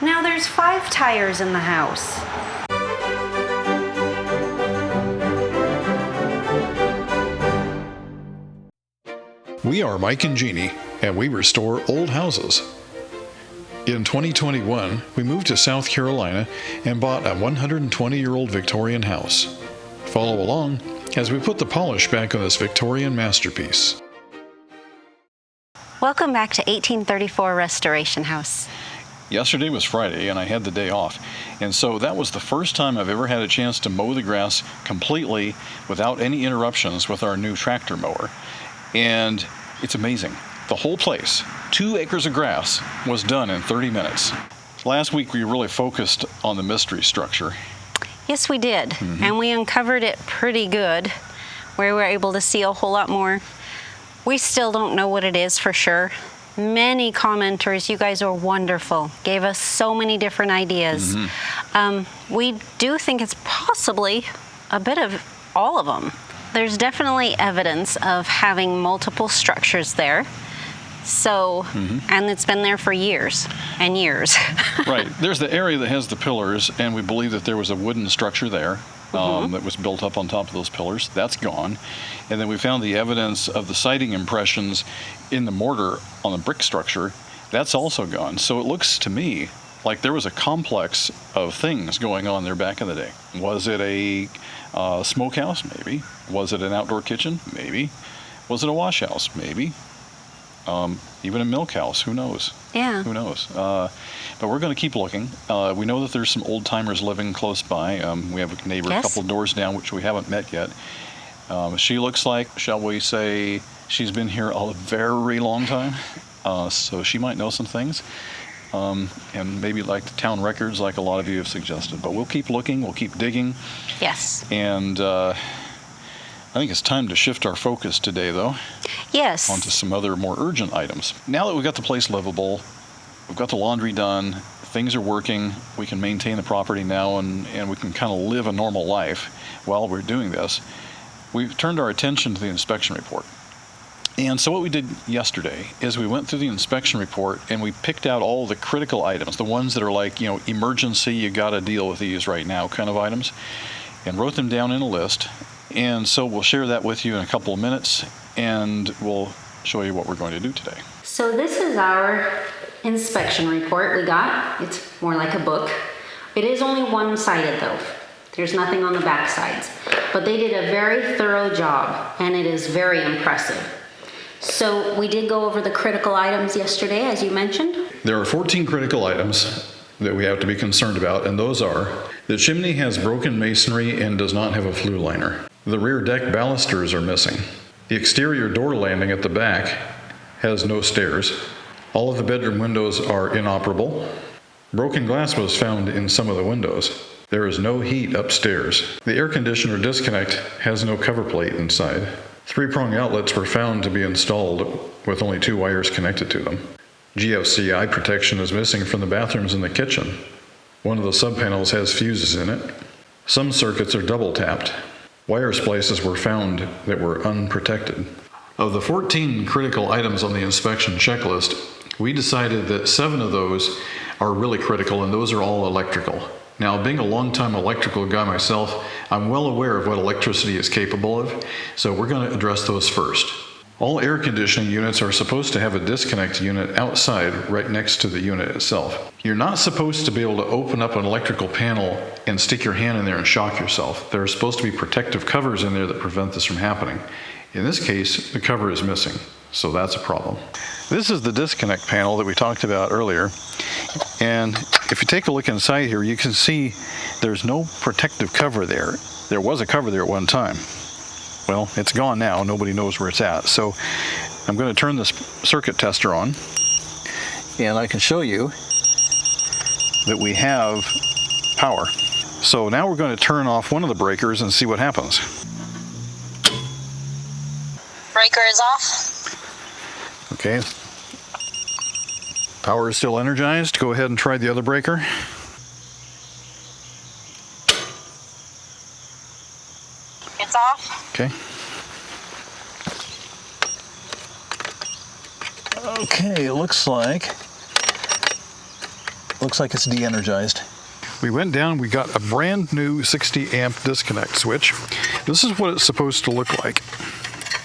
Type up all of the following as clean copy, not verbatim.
Now there's 5 tires in the house. We are Mike and Jeannie, and we restore old houses. In 2021, we moved to South Carolina and bought a 120-year-old Victorian house. Follow along as we put the polish back on this Victorian masterpiece. Welcome back to 1834 Restoration House. Yesterday was Friday, and I had the day off. And so that was the first time I've ever had a chance to mow the grass completely without any interruptions with our new tractor mower. And it's amazing. The whole place, 2 acres of grass, was done in 30 minutes. Last week we really focused on the mystery structure. Yes, we did. And we uncovered it pretty good, where we were able to see a whole lot more. We still don't know what it is for sure. Many commenters, you guys are wonderful, gave us so many different ideas. We do think it's possibly a bit of all of them. There's definitely evidence of having multiple structures there. So, and it's been there for years and years. Right. There's the area that has the pillars, and we believe that there was a wooden structure there that was built up on top of those pillars. That's gone. And then we found the evidence of the siding impressions in the mortar on the brick structure. That's also gone. So it looks to me like there was a complex of things going on there back in the day. Was it a smokehouse? Maybe. Was it an outdoor kitchen? Maybe. Was it a wash house? Maybe. Even a milk house? Who knows? Yeah. Who knows? But we're going to keep looking. We know that there's some old timers living close by. We have a neighbor a couple doors down, which we haven't met yet. She looks like, shall we say, she's been here a very long time. So she might know some things. And maybe like the town records, like a lot of you have suggested. But we'll keep looking. We'll keep digging. Yes. And I think it's time to shift our focus today, though. Yes. Onto some other more urgent items. Now that we've got the place livable, we've got the laundry done, things are working, we can maintain the property now, and we can kind of live a normal life while we're doing this, we've turned our attention to the inspection report. And so what we did yesterday is we went through the inspection report and we picked out all the critical items, the ones that are like, emergency, you got to deal with these right now kind of items, and wrote them down in a list. And so we'll share that with you in a couple of minutes, and we'll show you what we're going to do today. So this is our inspection report we got. It's more like a book. It is only one-sided though. There's nothing on the back sides. But they did a very thorough job, and it is very impressive. So we did go over the critical items yesterday, as you mentioned. There are 14 critical items that we have to be concerned about, and those are: the chimney has broken masonry and does not have a flue liner. The rear deck balusters are missing. The exterior door landing at the back has no stairs. All of the bedroom windows are inoperable. Broken glass was found in some of the windows. There is no heat upstairs. The air conditioner disconnect has no cover plate inside. 3-prong outlets were found to be installed with only 2 wires connected to them. GFCI protection is missing from the bathrooms and the kitchen. One of the subpanels has fuses in it. Some circuits are double tapped. Wire splices were found that were unprotected. Of the 14 critical items on the inspection checklist, we decided that 7 of those are really critical, and those are all electrical. Now, being a long-time electrical guy myself, I'm well aware of what electricity is capable of, so we're going to address those first. All air conditioning units are supposed to have a disconnect unit outside right next to the unit itself. You're not supposed to be able to open up an electrical panel and stick your hand in there and shock yourself. There are supposed to be protective covers in there that prevent this from happening. In this case, the cover is missing, so that's a problem. This is the disconnect panel that we talked about earlier. And if you take a look inside here, you can see there's no protective cover there. There was a cover there at one time. Well, it's gone now. Nobody knows where it's at. So I'm going to turn this circuit tester on, and I can show you that we have power. So now we're going to turn off one of the breakers and see what happens. Breaker is off. Okay. Power is still energized. Go ahead and try the other breaker. It's off. Okay. Okay, it looks like looks like it's de-energized. We went down, we got a brand new 60 amp disconnect switch. This is what it's supposed to look like.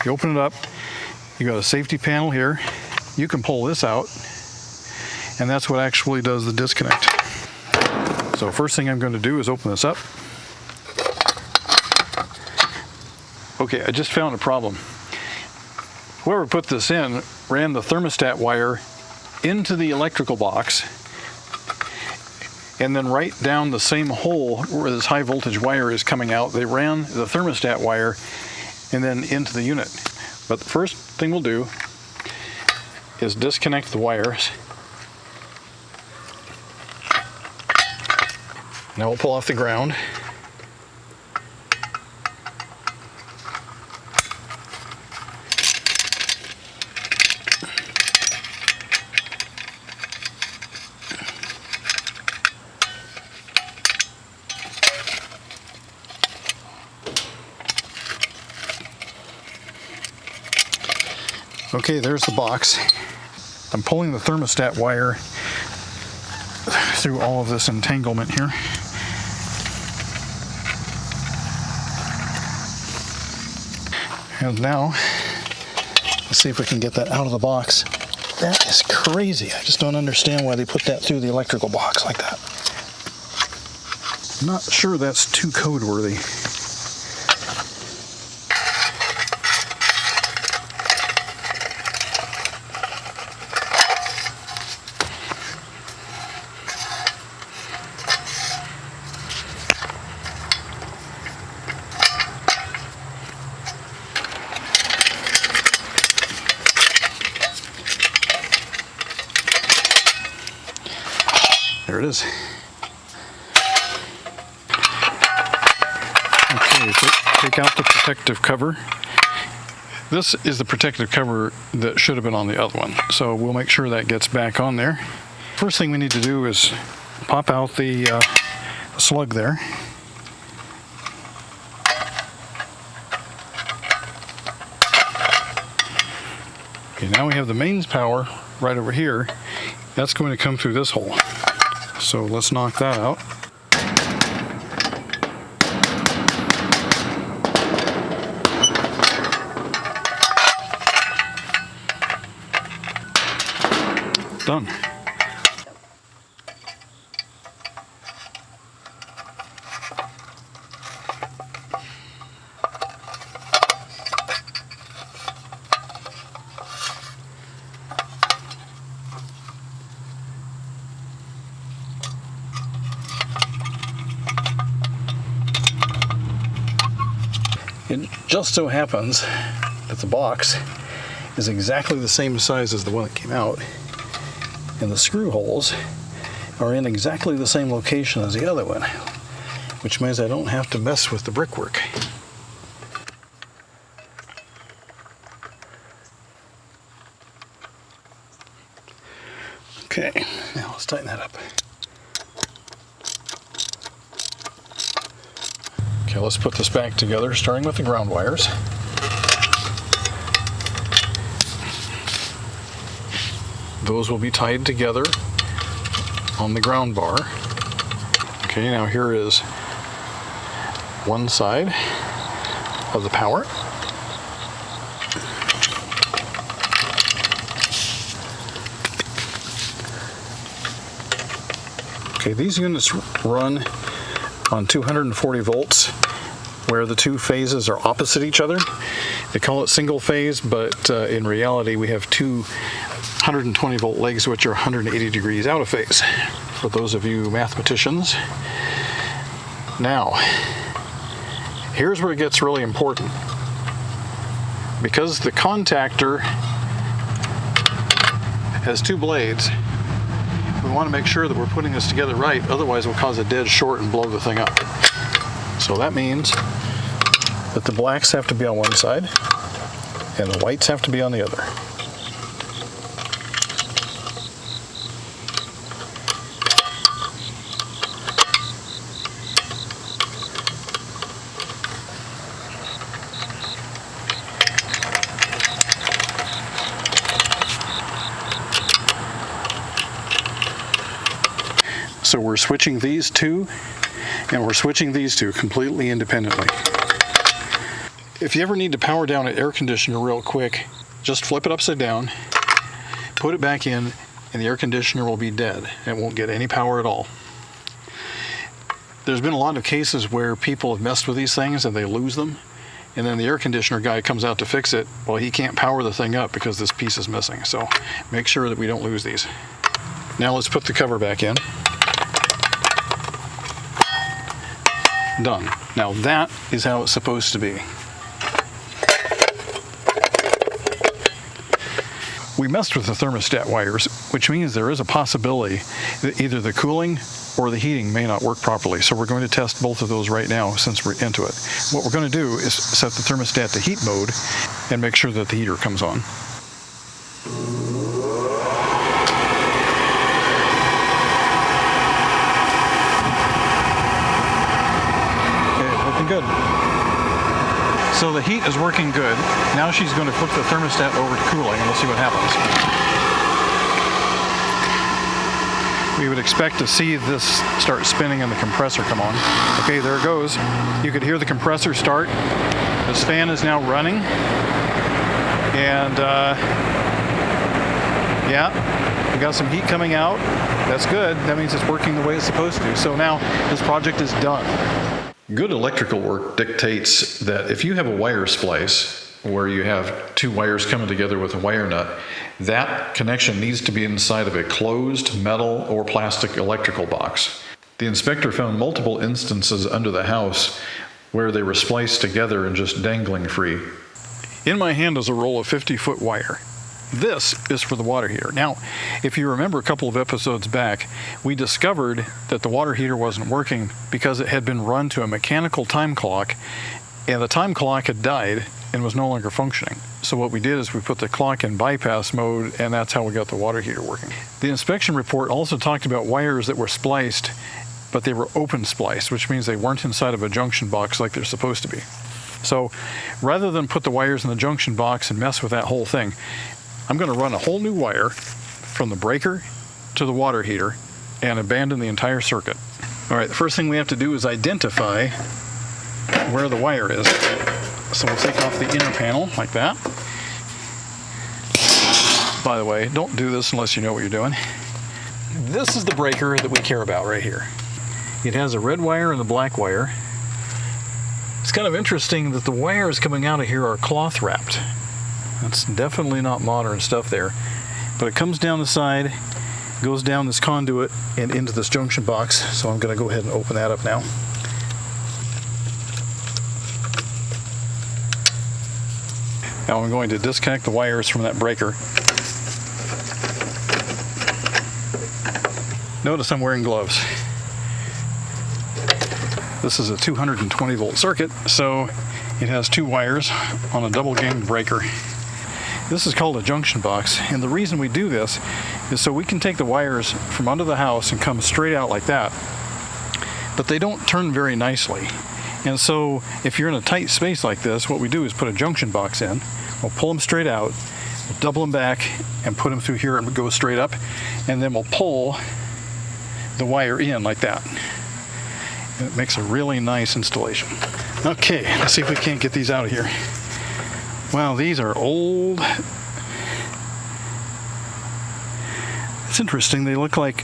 You open it up, you got a safety panel here. You can pull this out, and that's what actually does the disconnect. So first thing I'm going to do is open this up. Okay, I just found a problem. Whoever put this in ran the thermostat wire into the electrical box, and then right down the same hole where this high voltage wire is coming out, they ran the thermostat wire and then into the unit. But the first thing we'll do is disconnect the wires. Now we'll pull off the ground. Okay, there's the box. I'm pulling the thermostat wire through all of this entanglement here. And now, let's see if we can get that out of the box. That is crazy. I just don't understand why they put that through the electrical box like that. I'm not sure that's too code worthy. There it is. Okay, take out the protective cover. This is the protective cover that should have been on the other one, so we'll make sure that gets back on there. First thing we need to do is pop out the slug there. Okay, now we have the mains power right over here. That's going to come through this hole. So let's knock that out. Done. It just so happens that the box is exactly the same size as the one that came out, and the screw holes are in exactly the same location as the other one, which means I don't have to mess with the brickwork. Okay, now let's tighten that up. Okay, let's put this back together, starting with the ground wires. Those will be tied together on the ground bar. Okay, now here is one side of the power. Okay, these units run on 240 volts, where the two phases are opposite each other. They call it single phase, but in reality we have two 120 volt legs which are 180 degrees out of phase, for those of you mathematicians. Now, here's where it gets really important. Because the contactor has two blades, we want to make sure that we're putting this together right, otherwise we'll cause a dead short and blow the thing up. So that means that the blacks have to be on one side and the whites have to be on the other. So we're switching these two, and we're switching these two completely independently. If you ever need to power down an air conditioner real quick, just flip it upside down, put it back in, and the air conditioner will be dead. It won't get any power at all. There's been a lot of cases where people have messed with these things and they lose them, and then the air conditioner guy comes out to fix it. Well, he can't power the thing up because this piece is missing. So make sure that we don't lose these. Now let's put the cover back in. Done. Now that is how it's supposed to be. We messed with the thermostat wires, which means there is a possibility that either the cooling or the heating may not work properly. So we're going to test both of those right now since we're into it. What we're going to do is set the thermostat to heat mode and make sure that the heater comes on. Okay, looking good. So the heat is working good. Now she's going to flip the thermostat over to cooling, and we'll see what happens. We would expect to see this start spinning and the compressor come on. Okay, there it goes. You could hear the compressor start. This fan is now running. And yeah, we got some heat coming out. That's good. That means it's working the way it's supposed to. So now this project is done. Good electrical work dictates that if you have a wire splice where you have two wires coming together with a wire nut, that connection needs to be inside of a closed metal or plastic electrical box. The inspector found multiple instances under the house where they were spliced together and just dangling free. In my hand is a roll of 50-foot wire. This is for the water heater. Now, if you remember a couple of episodes back, we discovered that the water heater wasn't working because it had been run to a mechanical time clock, and the time clock had died and was no longer functioning. So what we did is we put the clock in bypass mode, and that's how we got the water heater working. The inspection report also talked about wires that were spliced, but they were open spliced, which means they weren't inside of a junction box like they're supposed to be. So rather than put the wires in the junction box and mess with that whole thing, I'm going to run a whole new wire from the breaker to the water heater and abandon the entire circuit. All right, the first thing we have to do is identify where the wire is. So we'll take off the inner panel like that. By the way, don't do this unless you know what you're doing. This is the breaker that we care about right here. It has a red wire and a black wire. It's kind of interesting that the wires coming out of here are cloth wrapped. That's definitely not modern stuff there. But it comes down the side, goes down this conduit and into this junction box. So I'm going to go ahead and open that up now. Now I'm going to disconnect the wires from that breaker. Notice I'm wearing gloves. This is a 220 volt circuit, so it has two wires on a double ganged breaker. This is called a junction box, and the reason we do this is so we can take the wires from under the house and come straight out like that, but they don't turn very nicely. And so if you're in a tight space like this, what we do is put a junction box in, we'll pull them straight out, we'll double them back and put them through here and go straight up, and then we'll pull the wire in like that. And it makes a really nice installation. Okay, let's see if we can't get these out of here. Wow, these are old. It's interesting, they look like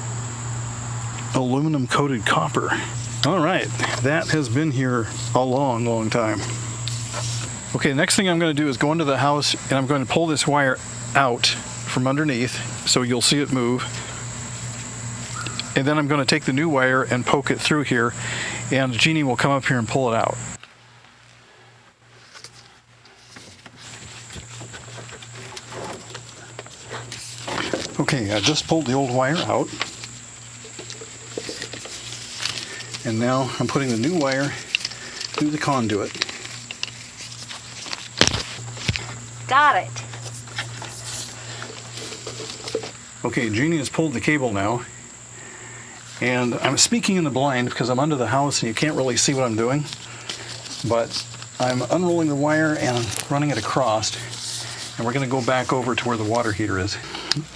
aluminum coated copper. All right, that has been here a long, long time. Okay, the next thing I'm going to do is go into the house and I'm going to pull this wire out from underneath so you'll see it move. And then I'm going to take the new wire and poke it through here, and Jeannie will come up here and pull it out. Okay, I just pulled the old wire out. And now I'm putting the new wire through the conduit. Got it. Okay, Jeannie has pulled the cable now. And I'm speaking in the blind because I'm under the house and you can't really see what I'm doing. But I'm unrolling the wire and I'm running it across. And we're going to go back over to where the water heater is.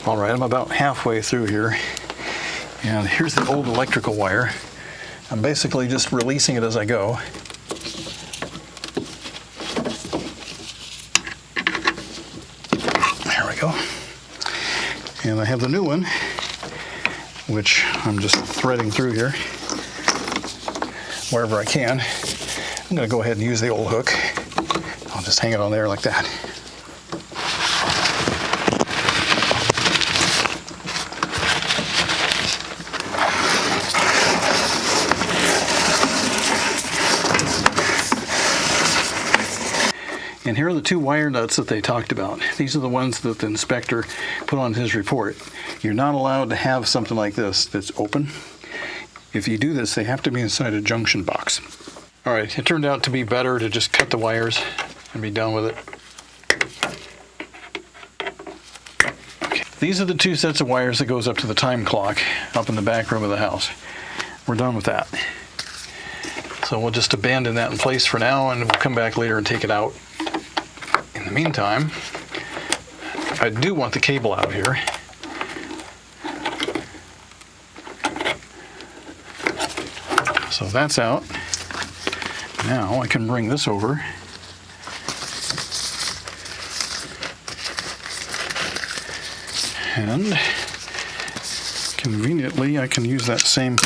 All right, I'm about halfway through here. And here's the old electrical wire. I'm basically just releasing it as I go. There we go. And I have the new one, which I'm just threading through here wherever I can. I'm going to go ahead and use the old hook. I'll just hang it on there like that. And here are the two wire nuts that they talked about. These are the ones that the inspector put on his report. You're not allowed to have something like this that's open. If you do this, they have to be inside a junction box. All right, it turned out to be better to just cut the wires and be done with it. Okay. These are the two sets of wires that goes up to the time clock up in the back room of the house. We're done with that. So we'll just abandon that in place for now, and we'll come back later and take it out. In the meantime, I do want the cable out here. So that's out. Now I can bring this over. And conveniently, I can use that same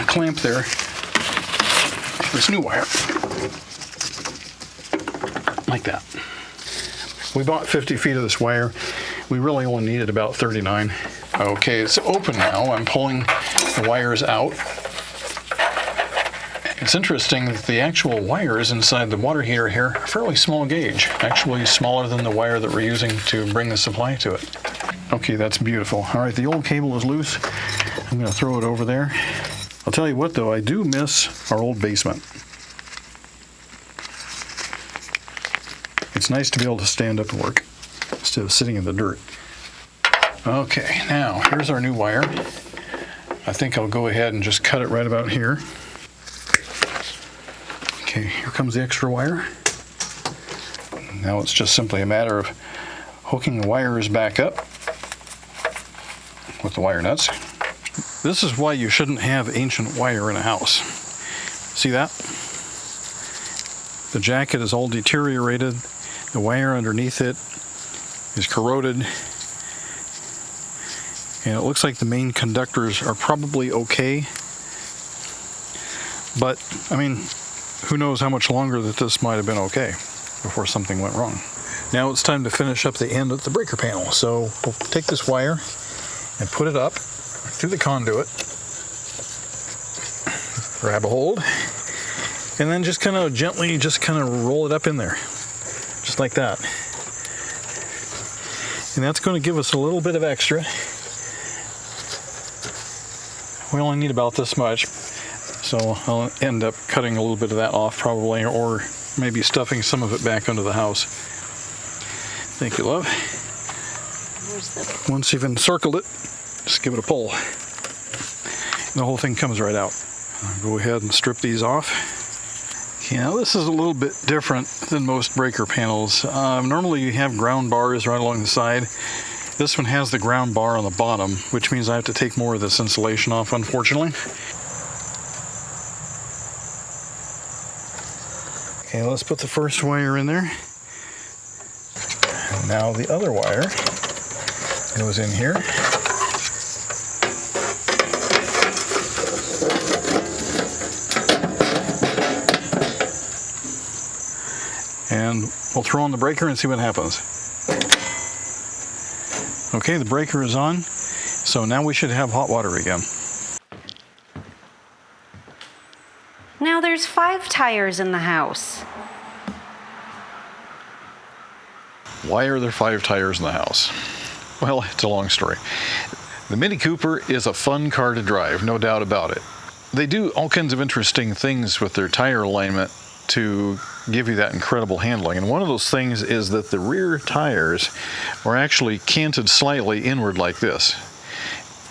clamp there for this new wire. Like that. We bought 50 feet of this wire. We really only needed about 39. Okay, it's open now. I'm pulling the wires out. It's interesting that the actual wires inside the water heater here are fairly small gauge, actually smaller than the wire that we're using to bring the supply to it. Okay, that's beautiful. All right, the old cable is loose. I'm going to throw it over there. I'll tell you what though, I do miss our old basement. It's nice to be able to stand up and work instead of sitting in the dirt. Okay, now here's our new wire. I think I'll go ahead and just cut it right about here. Okay, here comes the extra wire. Now it's just simply a matter of hooking the wires back up with the wire nuts. This is why you shouldn't have ancient wire in a house. See that? The jacket is all deteriorated. The wire underneath it is corroded. And it looks like the main conductors are probably okay. But, I mean, who knows how much longer that this might have been okay before something went wrong. Now it's time to finish up the end of the breaker panel. So we'll take this wire and put it up through the conduit. Grab a hold. And then just kind of gently roll it up in there. Just like that. And that's going to give us a little bit of extra. We only need about this much. So I'll end up cutting a little bit of that off probably, or maybe stuffing some of it back under the house. Thank you, love. Once you've encircled it, just give it a pull. And the whole thing comes right out. I'll go ahead and strip these off. Okay, now this is a little bit different than most breaker panels. Normally you have ground bars right along the side. This one has the ground bar on the bottom, which means I have to take more of this insulation off, unfortunately. Okay, let's put the first wire in there. And now the other wire goes in here. And we'll throw on the breaker and see what happens. Okay, the breaker is on. So now we should have hot water again. Now there's 5 tires in the house. Why are there 5 tires in the house? Well, it's a long story. The Mini Cooper is a fun car to drive, no doubt about it. They do all kinds of interesting things with their tire alignment to give you that incredible handling. And one of those things is that the rear tires are actually canted slightly inward like this.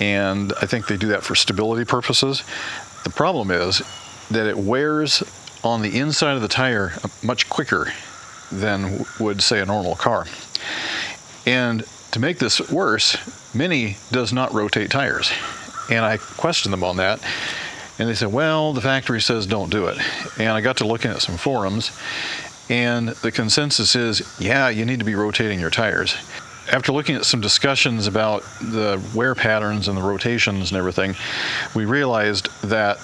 And I think they do that for stability purposes. The problem is that it wears on the inside of the tire much quicker than would, say, a normal car. And To make this worse, Mini does not rotate tires. And I questioned them on that. And they said, well, the factory says don't do it. And I got to looking at some forums, and the consensus is, yeah, you need to be rotating your tires. After looking at some discussions about the wear patterns and the rotations and everything, we realized that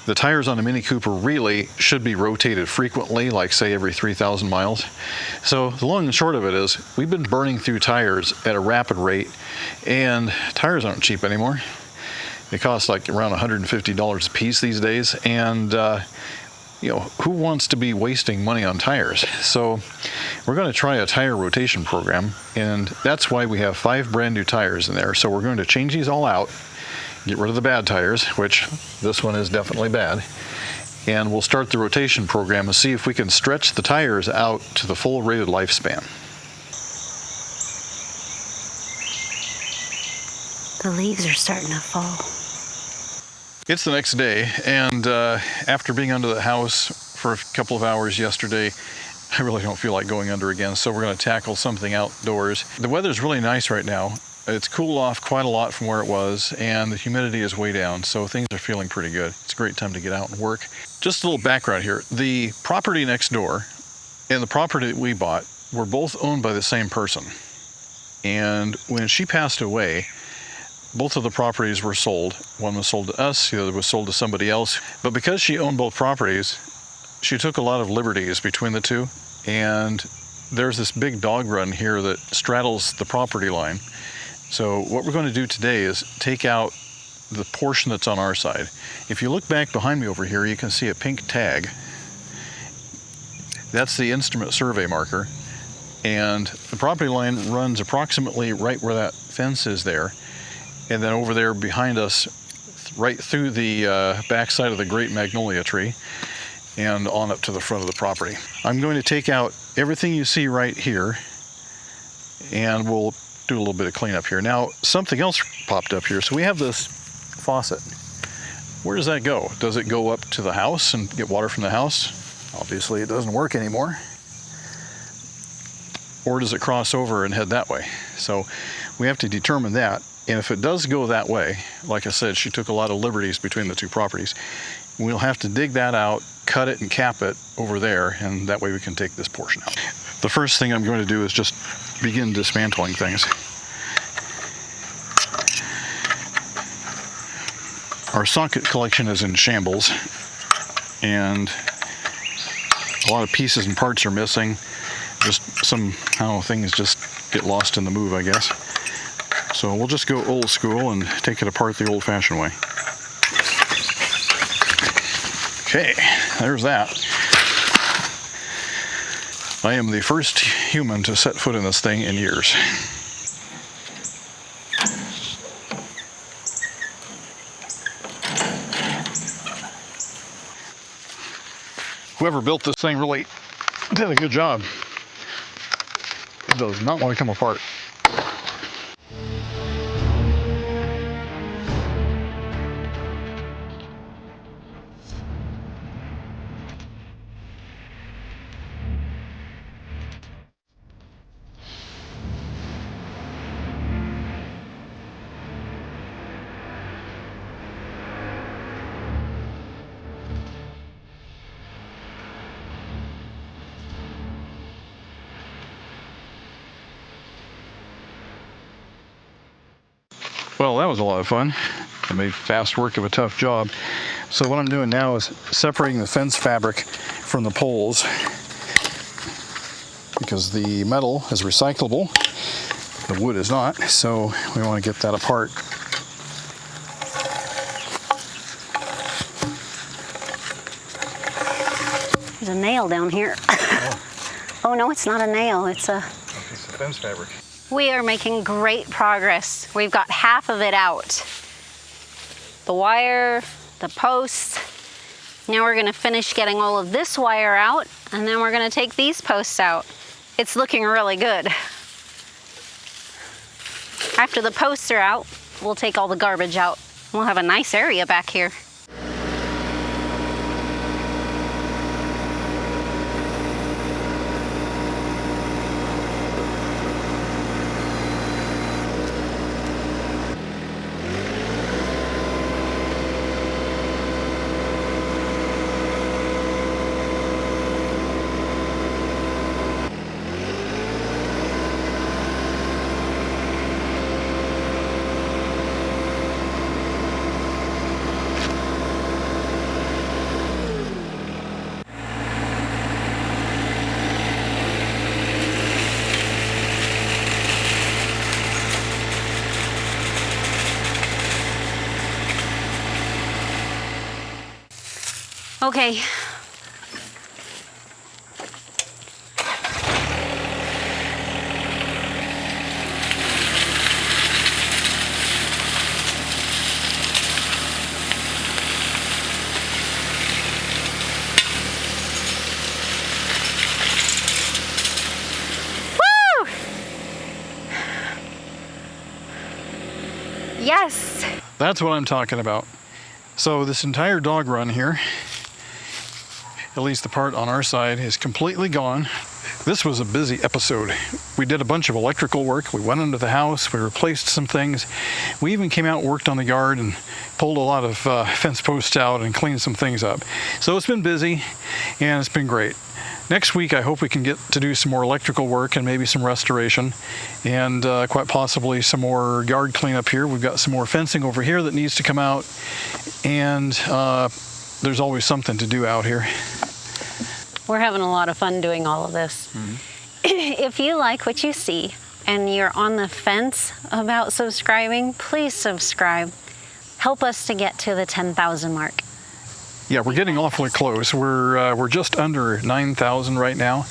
the tires on a Mini Cooper really should be rotated frequently, like say every 3,000 miles. So the long and short of it is, we've been burning through tires at a rapid rate, and tires aren't cheap anymore. They cost like around $150 a piece these days, and you know, who wants to be wasting money on tires? So we're going to try a tire rotation program, and that's why we have 5 brand new tires in there. So we're going to change these all out, get rid of the bad tires, which this one is definitely bad, and we'll start the rotation program and see if we can stretch the tires out to the full rated lifespan. The leaves are starting to fall. It's the next day, and after being under the house for a couple of hours yesterday, I really don't feel like going under again, so we're going to tackle something outdoors. The weather's really nice right now. It's cooled off quite a lot from where it was, and the humidity is way down, so things are feeling pretty good. It's a great time to get out and work. Just a little background here. The property next door and the property that we bought were both owned by the same person. And when she passed away, both of the properties were sold. One was sold to us, the other was sold to somebody else. But because she owned both properties, she took a lot of liberties between the two. And there's this big dog run here that straddles the property line. So what we're going to do today is take out the portion that's on our side. If you look back behind me over here, you can see a pink tag. That's the instrument survey marker. And the property line runs approximately right where that fence is there. And then over there behind us, right through the backside of the great magnolia tree and on up to the front of the property. I'm going to take out everything you see right here, and we'll do a little bit of cleanup here. Now, something else popped up here. So we have this faucet. Where does that go? Does it go up to the house and get water from the house? Obviously, it doesn't work anymore. Or does it cross over and head that way? So we have to determine that. And if it does go that way, like I said, she took a lot of liberties between the two properties. We'll have to dig that out, cut it and cap it over there, and that way we can take this portion out. The first thing I'm going to do is just begin dismantling things. Our socket collection is in shambles, and a lot of pieces and parts are missing. Just some, I don't know, things just get lost in the move, I guess. So we'll just go old school and take it apart the old-fashioned way. Okay, there's that. I am the first human to set foot in this thing in years. Whoever built this thing really did a good job. It does not want to come apart. Well, that was a lot of fun. I made fast work of a tough job. So what I'm doing now is separating the fence fabric from the poles, because the metal is recyclable, the wood is not, so we want to get that apart. There's a nail down here. Oh no, it's not a nail, it's a piece of fence fabric. We are making great progress. We've got half of it out. The wire, the posts. Now we're gonna finish getting all of this wire out, and then we're gonna take these posts out. It's looking really good. After the posts are out, we'll take all the garbage out. We'll have a nice area back here. Okay. Woo! Yes. That's what I'm talking about. So this entire dog run here, at least the part on our side, is completely gone. This was a busy episode. We did a bunch of electrical work. We went into the house. We replaced some things. We even came out and worked on the yard and pulled a lot of fence posts out and cleaned some things up. So it's been busy and it's been great. Next week, I hope we can get to do some more electrical work and maybe some restoration and quite possibly some more yard cleanup here. We've got some more fencing over here that needs to come out, and there's always something to do out here. We're having a lot of fun doing all of this. If you like what you see and you're on the fence about subscribing, please subscribe. Help us to get to the 10,000 mark. Yeah, we're getting awfully close. We're just under 9,000 right now,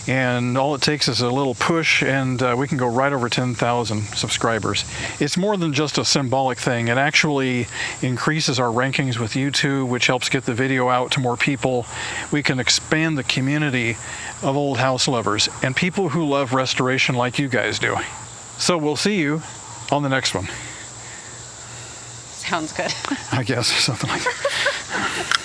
and all it takes is a little push, and we can go right over 10,000 subscribers. It's more than just a symbolic thing. It actually increases our rankings with YouTube, which helps get the video out to more people. We can expand the community of old house lovers and people who love restoration like you guys do. So we'll see you on the next one. Sounds good. I guess, something like that.